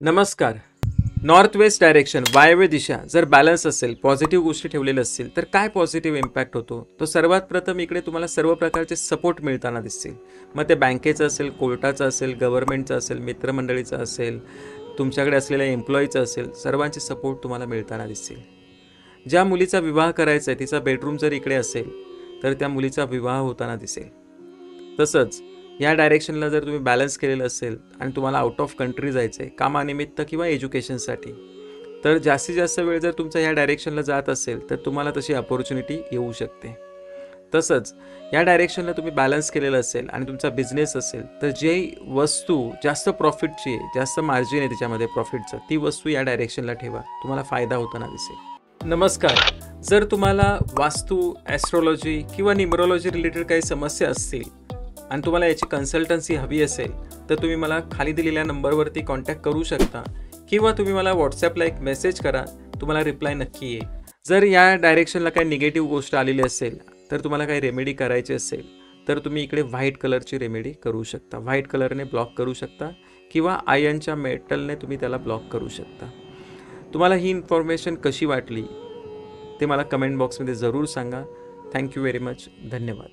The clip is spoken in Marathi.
नमस्कार. नॉर्थ वेस्ट डायरेक्शन वायव्य दिशा जर बॅलन्स असेल, पॉझिटिव्ह गोष्टी ठेवलेल्या असतील, तर काय पॉझिटिव्ह इम्पॅक्ट होतो? तो सर्वात प्रथम इकडे तुम्हाला सर्व प्रकारचे सपोर्ट मिळताना दिसतील. मग ते बँकेचं असेल, कोर्टाचं असेल, गव्हर्नमेंटचं असेल, मित्रमंडळीचं असेल, तुमच्याकडे असलेल्या एम्प्लॉईचं असेल, सर्वांचे सपोर्ट तुम्हाला मिळताना दिसतील. ज्या मुलीचा विवाह करायचा आहे, तिचा बेडरूम जर इकडे असेल, तर त्या मुलीचा विवाह होताना दिसेल. तसंच या डायरेक्शनला जर तुम्ही बॅलन्स केलेलं असेल आणि तुम्हाला आउट ऑफ कंट्री जायचं आहे कामानिमित्त किंवा एज्युकेशनसाठी, तर जास्तीत जास्त वेळ जर तुमचा ह्या डायरेक्शनला जात असेल तर तुम्हाला तशी अपॉर्च्युनिटी येऊ शकते. तसंच या डायरेक्शनला तुम्ही बॅलन्स केलेलं असेल आणि तुमचा बिझनेस असेल, तर जी वस्तू जास्त प्रॉफिटची आहे, जास्त मार्जिन आहे त्याच्यामध्ये प्रॉफिटचं, ती वस्तू या डायरेक्शनला ठेवा, तुम्हाला फायदा होताना दिसेल. नमस्कार. जर तुम्हाला वास्तू, ॲस्ट्रॉलॉजी किंवा न्यूमरोलॉजी रिलेटेड काही समस्या असतील आणि तुम्हाला याची कन्सल्टन्सी हवी असेल, तर तुम्ही मला खाली दिलेल्या नंबरवरती कॉन्टॅक्ट करू शकता किंवा तुम्ही मला व्हॉट्सॲपला एक मेसेज करा, तुम्हाला रिप्लाय नक्की येईल. जर या डायरेक्शनला काही निगेटिव्ह गोष्ट आलेली असेल, तर तुम्हाला काही रेमेडी करायची असेल, तर तुम्ही इकडे व्हाईट कलरची रेमेडी करू शकता. व्हाईट कलरने ब्लॉक करू शकता किंवा आयर्नच्या मेटलने तुम्ही त्याला ब्लॉक करू शकता. तुम्हाला ही इन्फॉर्मेशन कशी वाटली ते मला कमेंट बॉक्समध्ये जरूर सांगा. Thank you very much. धन्यवाद.